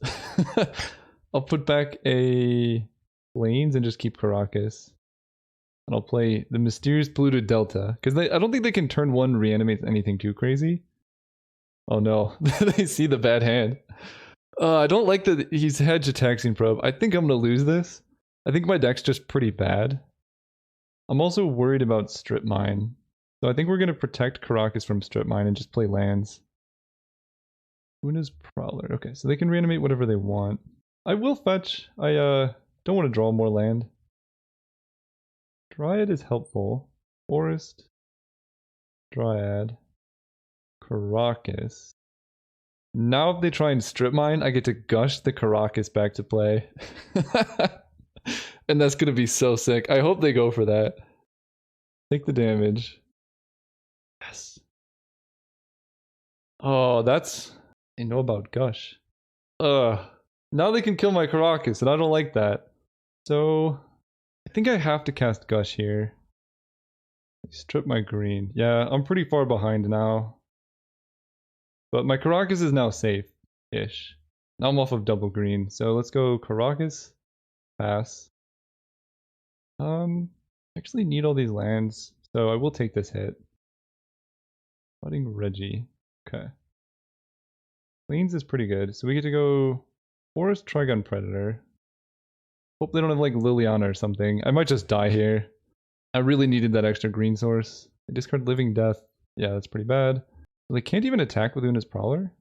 I'll put back a Lanes and just keep Caracas. And I'll play the Mysterious Polluted Delta. Because I don't think they can turn 1 reanimate anything too crazy. Oh no, they see the bad hand. I don't like that he's hedged a Taxing Probe. I think I'm going to lose this. I think my deck's just pretty bad. I'm also worried about Strip Mine. So I think we're going to protect Caracas from Strip Mine and just play lands. Una's Prowler. Okay, so they can reanimate whatever they want. I will fetch. I don't want to draw more land. Dryad is helpful. Forest. Dryad. Caracas. Now if they try and Strip Mine, I get to gush the Caracas back to play. And that's gonna be so sick. I hope they go for that. Take the damage. Yes. Oh, that's... They know about Gush. Now they can kill my Caracas, and I don't like that. So... I think I have to cast Gush here. Strip my green. Yeah, I'm pretty far behind now. But my Caracas is now safe-ish. Now I'm off of double green, so let's go Caracas. Pass. Actually need all these lands, so I will take this hit. Flooding Reggie. Okay. Lanes is pretty good, so we get to go Forest Trigon Predator. Hope they don't have like Liliana or something. I might just die here. I really needed that extra green source. I discard Living Death. Yeah, that's pretty bad. They can't even attack with Una's Prowler.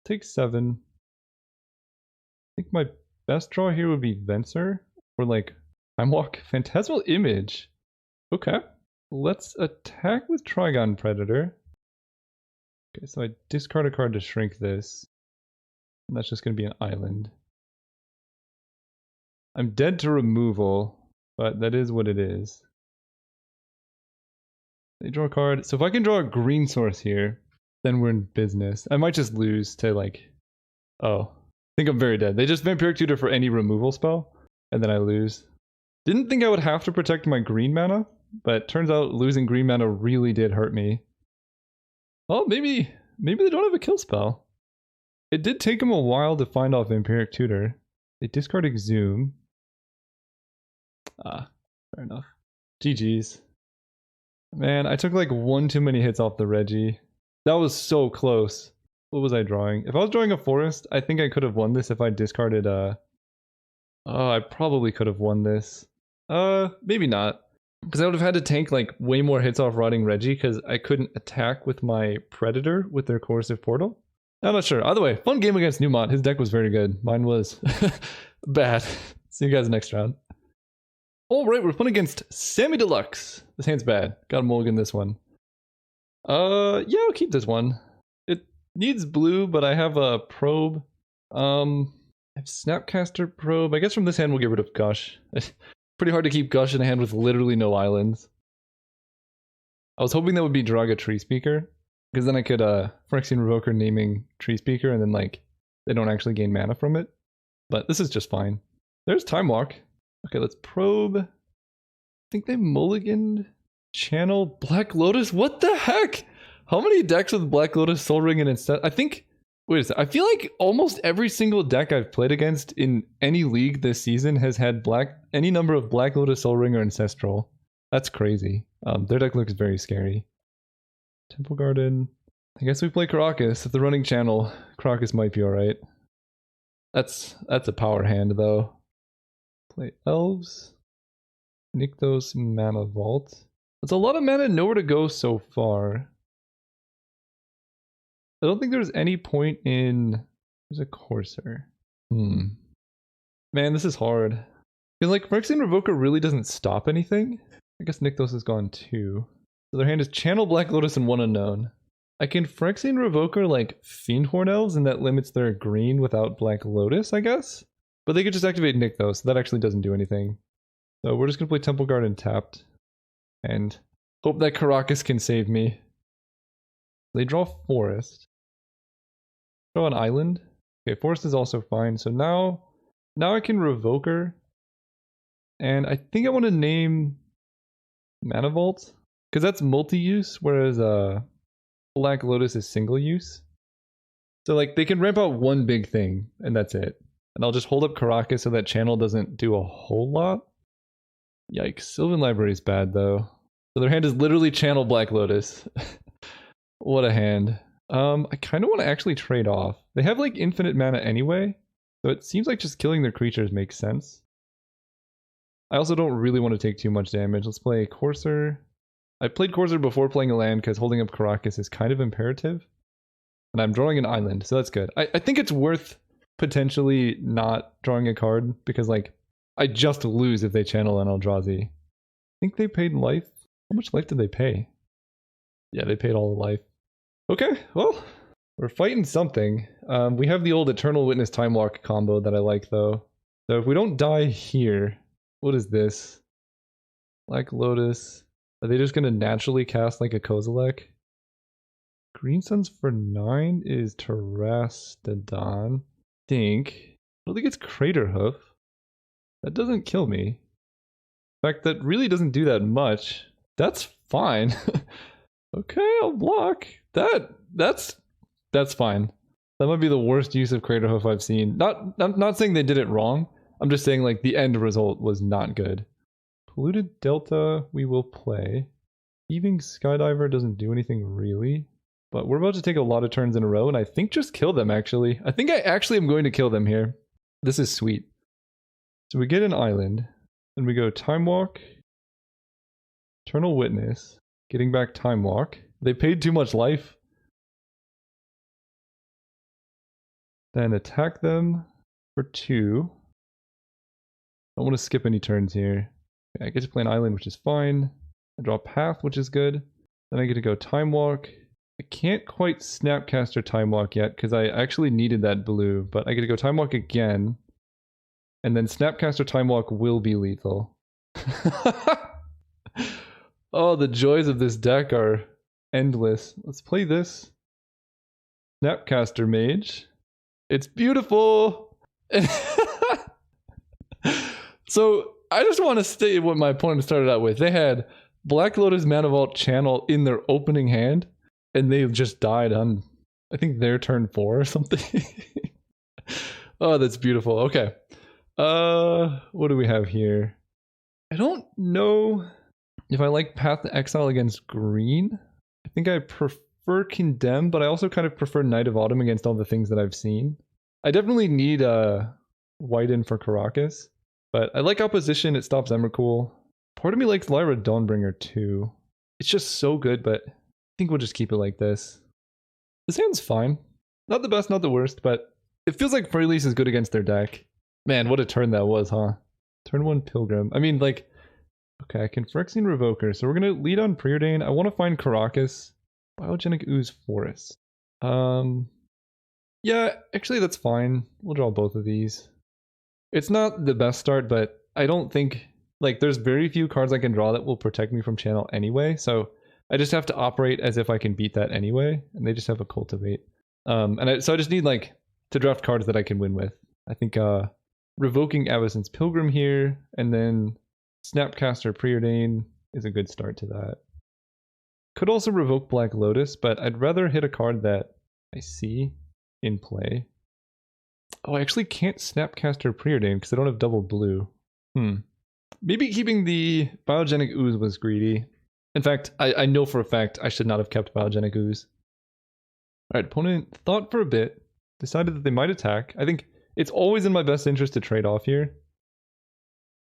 Take 7. I think my best draw here would be Venser. Or like Time Walk. Phantasmal Image. Okay. Let's attack with Trigon Predator. Okay, so I discard a card to shrink this. And that's just going to be an island. I'm dead to removal, but that is what it is. They draw a card. So if I can draw a green source here, then we're in business. I might just lose to like... Oh. I think I'm very dead. They just Vampiric Tutor for any removal spell, and then I lose. Didn't think I would have to protect my green mana, but turns out losing green mana really did hurt me. Oh, maybe they don't have a kill spell. It did take them a while to find off Vampiric Tutor. They discard Exhume. Ah, fair enough. GG's. Man, I took like 1 too many hits off the Reggie. That was so close. What was I drawing? If I was drawing a forest, I think I could have won this if I discarded Oh, I probably could have won this. Maybe not. Because I would have had to tank like way more hits off Rotting Reggie because I couldn't attack with my Predator with their Coercive Portal. I'm not sure. Either way, fun game against Numot. His deck was very good. Mine was bad. See you guys next round. All right, we're playing against Sammy Deluxe. This hand's bad. Got a mulligan this one. Yeah, I'll keep this one. It needs blue, but I have a probe. I have Snapcaster Probe. I guess from this hand we'll get rid of Gush. Pretty hard to keep Gush in a hand with literally no islands. I was hoping that would be Draga Tree Speaker, because then I could Phyrexian Revoker naming Tree Speaker, and then like they don't actually gain mana from it. But this is just fine. There's Time Walk. Okay, let's probe. I think they mulliganed Channel Black Lotus. What the heck? How many decks with Black Lotus, Soul Ring, and instead? I think. Wait a second. I feel like almost every single deck I've played against in any league this season has had any number of Black Lotus, Soul Ring, or Ancestral. That's crazy. Their deck looks very scary. Temple Garden. I guess we play Karakas. If they're running Channel, Karakas might be alright. That's a power hand though. Play Elves. Nykthos, Mana Vault. That's a lot of mana, nowhere to go so far. I don't think there's any point in... There's a Courser. Man, this is hard. Because like, Phyrexian Revoker really doesn't stop anything. I guess Nykthos is gone too. So their hand is Channel Black Lotus and one unknown. I can Phyrexian Revoker like Fiendhorn Elves and that limits their green without Black Lotus, I guess? But they could just activate Nykthos, so that actually doesn't do anything. So we're just gonna play Temple Garden tapped. And hope that Karakas can save me. They draw Forest. Draw an island. Okay, Forest is also fine. So now I can Revoker. And I think I want to name Mana Vault. Because that's multi-use, whereas Black Lotus is single use. So like they can ramp out one big thing, and that's it. And I'll just hold up Karakas so that Channel doesn't do a whole lot. Yikes, Sylvan Library is bad though. So their hand is literally Channel Black Lotus. What a hand. I kind of want to actually trade off. They have like infinite mana anyway, so it seems like just killing their creatures makes sense. I also don't really want to take too much damage. Let's play Courser. I played Courser before playing a land because holding up Karakas is kind of imperative. And I'm drawing an island, so that's good. I think it's worth potentially not drawing a card because like I just lose if they channel an Eldrazi. I think they paid life. How much life did they pay? Yeah, they paid all the life. Okay, well, we're fighting something. We have the old Eternal Witness Time Walk combo that I like though. So if we don't die here, what is this? Black Lotus. Are they just gonna naturally cast like a Kozilek? Green Suns for 9 is Terastodon. I don't think it's Crater Hoof. That doesn't kill me. In fact, that really doesn't do that much. That's fine. Okay, I'll block. That's fine. That might be the worst use of Crater Hoof I've seen. I'm not saying they did it wrong. I'm just saying like the end result was not good. Polluted Delta we will play. Heaving Skydiver doesn't do anything really. But we're about to take a lot of turns in a row, and I think just kill them, actually. I think I actually am going to kill them here. This is sweet. So we get an island, then we go Time Walk, Eternal Witness, getting back Time Walk. They paid too much life. Then attack them for 2. I don't want to skip any turns here. Okay, I get to play an island, which is fine. I draw Path, which is good. Then I get to go Time Walk. I can't quite Snapcaster Time Walk yet because I actually needed that blue, but I get to go Time Walk again. And then Snapcaster Time Walk will be lethal. Oh, the joys of this deck are endless. Let's play this. Snapcaster Mage. It's beautiful! So, I just want to state what my opponent started out with. They had Black Lotus Mana Vault Channel in their opening hand. And they just died on, I think, their turn 4 or something. Oh, that's beautiful. Okay. What do we have here? I don't know if I like Path to Exile against green. I think I prefer Condemn, but I also kind of prefer Night of Autumn against all the things that I've seen. I definitely need white in for Karakas. But I like Opposition, it stops Emrakul. Part of me likes Lyra Dawnbringer too. It's just so good, but I think we'll just keep it like this. This hand's fine. Not the best, not the worst, but it feels like Freylease is good against their deck. Man, what a turn that was, huh? Turn 1 Pilgrim. I mean, like, Okay, I can Phyrexian Revoker. So we're going to lead on Preordain. I want to find Caracas. Biogenic Ooze Forest. Yeah, actually that's fine. We'll draw both of these. It's not the best start, but I don't think, like, there's very few cards I can draw that will protect me from channel anyway, so I just have to operate as if I can beat that anyway, and they just have a Cultivate. So I just need, like, to draft cards that I can win with. I think Revoking Avacyn's Pilgrim here, and then Snapcaster Preordain is a good start to that. Could also revoke Black Lotus, but I'd rather hit a card that I see in play. Oh, I actually can't Snapcaster Preordain because I don't have double blue. Maybe keeping the Biogenic Ooze was greedy. In fact, I know for a fact I should not have kept Biogenic Ooze. Alright, opponent thought for a bit, decided that they might attack. I think it's always in my best interest to trade off here.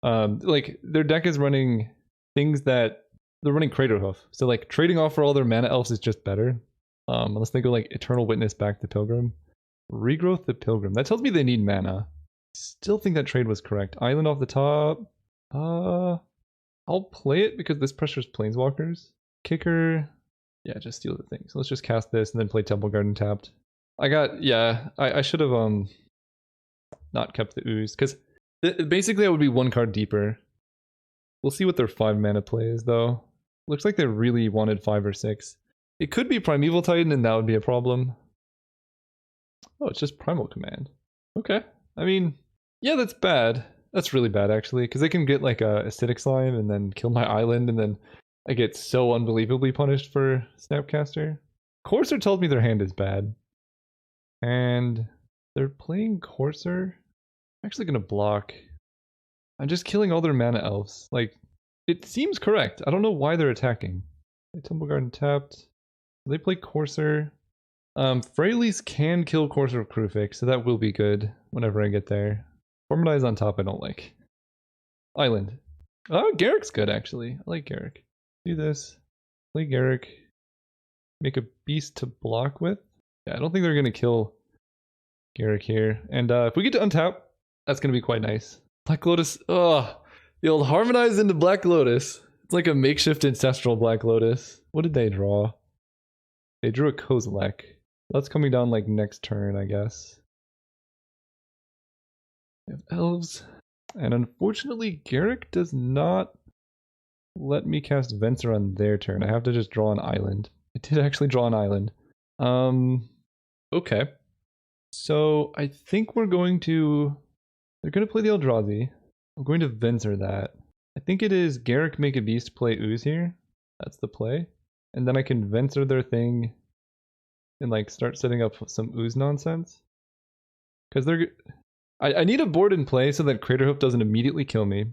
Like, their deck is running things that... They're running Craterhoof. So, like, trading off for all their mana elves is just better. Unless they go, like, Eternal Witness back to Pilgrim. Regrowth the Pilgrim. That tells me they need mana. Still think that trade was correct. Island off the top. I'll play it because this pressures Planeswalkers. Kicker. Yeah, just steal the thing. So let's just cast this and then play Temple Garden tapped. I should have not kept the Ooze because basically I would be one card deeper. We'll see what their 5 mana play is though. Looks like they really wanted 5 or 6. It could be Primeval Titan and that would be a problem. Oh, it's just Primal Command. Okay. I mean, yeah, that's bad. That's really bad, actually, because they can get, like, a Acidic Slime and then kill my island, and then I get so unbelievably punished for Snapcaster. Courser tells me their hand is bad. And they're playing Courser. I'm actually going to block. I'm just killing all their mana elves. Like, it seems correct. I don't know why they're attacking. Temple Garden tapped. They play Courser. Freyleys can kill Courser of Krufix, so that will be good whenever I get there. Formatize on top I don't like. Island. Oh, Garrick's good actually. I like Garrick. Do this. Play Garrick. Make a beast to block with. Yeah, I don't think they're going to kill Garrick here. And if we get to untap, that's going to be quite nice. Black Lotus. Ugh. The old Harmonize into Black Lotus. It's like a makeshift Ancestral Black Lotus. What did they draw? They drew a Kozilek. That's coming down like next turn, I guess. We have elves. And unfortunately, Garrick does not let me cast Venser on their turn. I have to just draw an island. I did actually draw an island. Okay. So I think we're going to... They're going to play the Eldrazi. I'm going to Venser that. I think it is Garrick make a beast, play Ooze here. That's the play. And then I can Venser their thing and like start setting up some Ooze nonsense. Because they're... I need a board in play so that Craterhoof doesn't immediately kill me.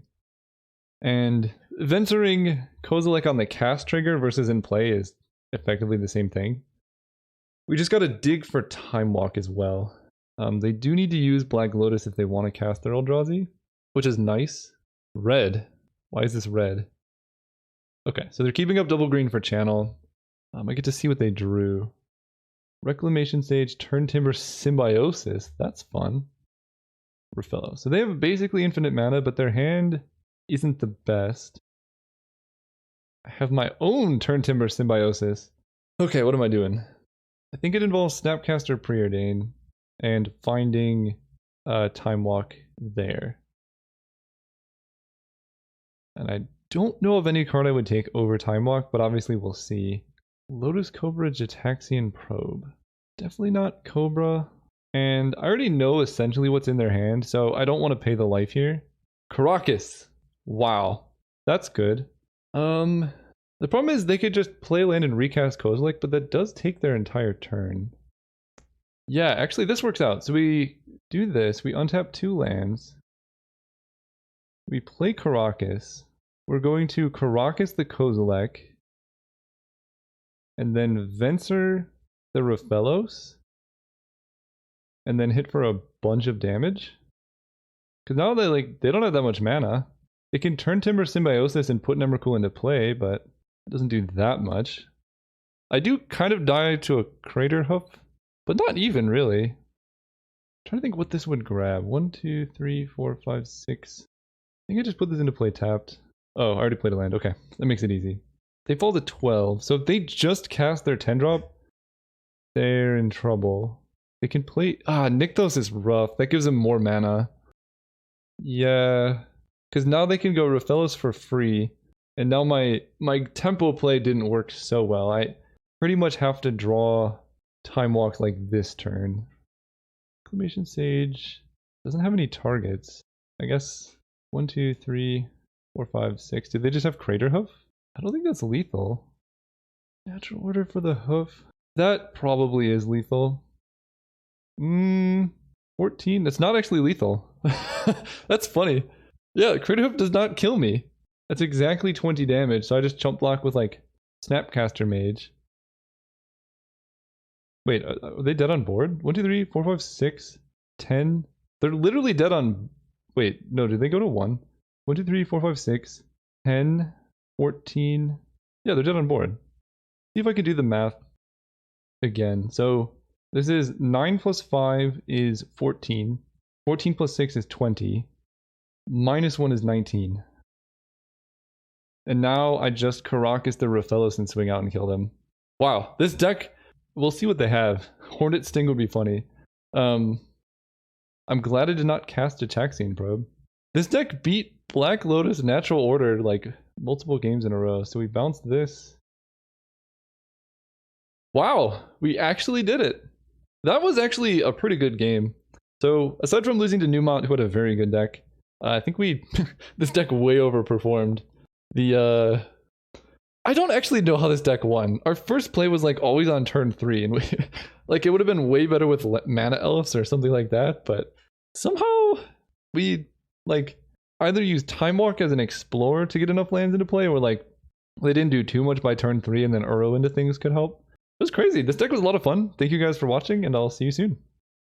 And Ventering Kozilek on the cast trigger versus in play is effectively the same thing. We just gotta dig for Time Walk as well. They do need to use Black Lotus if they want to cast their Eldrazi, which is nice. Red. Why is this red? Okay, so they're keeping up double green for channel. I get to see what they drew. Reclamation Sage, Turn Timber, Symbiosis. That's fun. Refellow. So they have basically infinite mana, but their hand isn't the best. I have my own Turn Timber Symbiosis. Okay, what am I doing? I think it involves Snapcaster Preordain and finding Time Walk there. And I don't know of any card I would take over Time Walk, but obviously we'll see. Lotus Cobra Jataxian Probe. Definitely not Cobra. And I already know essentially what's in their hand, so I don't want to pay the life here. Caracas. Wow. That's good. The problem is they could just play land and recast Kozilek, but that does take their entire turn. Yeah, actually this works out. So we do this, we untap 2 lands. We play Caracas. We're going to Caracas the Kozilek. And then Venser the Refellos. And then hit for a bunch of damage. Because now they don't have that much mana. They can turn Timber Symbiosis and put Nemmercool into play, but it doesn't do that much. I do kind of die to a Craterhoof, but not even really. I'm trying to think what this would grab. 1, 2, 3, 4, 5, 6. I think I just put this into play tapped. Oh, I already played a land. Okay, that makes it easy. They fall to 12. So if they just cast their 10-drop, they're in trouble. They can play... Nykthos is rough. That gives them more mana. Yeah. Because now they can go Raphaelos for free. And now my tempo play didn't work so well. I pretty much have to draw Time Walk like this turn. Reclamation Sage doesn't have any targets. I guess 1, 2, 3, 4, 5, 6. Do they just have Crater Hoof? I don't think that's lethal. Natural Order for the Hoof. That probably is lethal. 14. That's not actually lethal. That's funny. Yeah, Crater Hoof does not kill me. That's exactly 20 damage, so I just chump block with like Snapcaster Mage. Wait, are they dead on board? 1, 2, 3, 4, 5, 6, 10. They're literally dead on... Wait, no, did they go to 1? 1, 2, 3, 4, 5, 6, 10, 14. Yeah, they're dead on board. See if I can do the math again. So this is 9 plus 5 is 14. 14 plus 6 is 20. Minus 1 is 19. And now I just Karakas the Raphaelos and swing out and kill them. Wow, this deck, we'll see what they have. Hornet Sting would be funny. I'm glad I did not cast a Taxian Probe. This deck beat Black Lotus Natural Order like multiple games in a row. So we bounced this. Wow, we actually did it. That was actually a pretty good game. So aside from losing to Numot, who had a very good deck, I think we this deck way overperformed. I don't actually know how this deck won. Our first play was like always on turn 3, and we like it would have been way better with Mana Elves or something like that, but somehow we like either used Time Walk as an explorer to get enough lands into play, or like they didn't do too much by turn 3 and then Uro into things could help. It was crazy. This deck was a lot of fun. Thank you guys for watching, and I'll see you soon.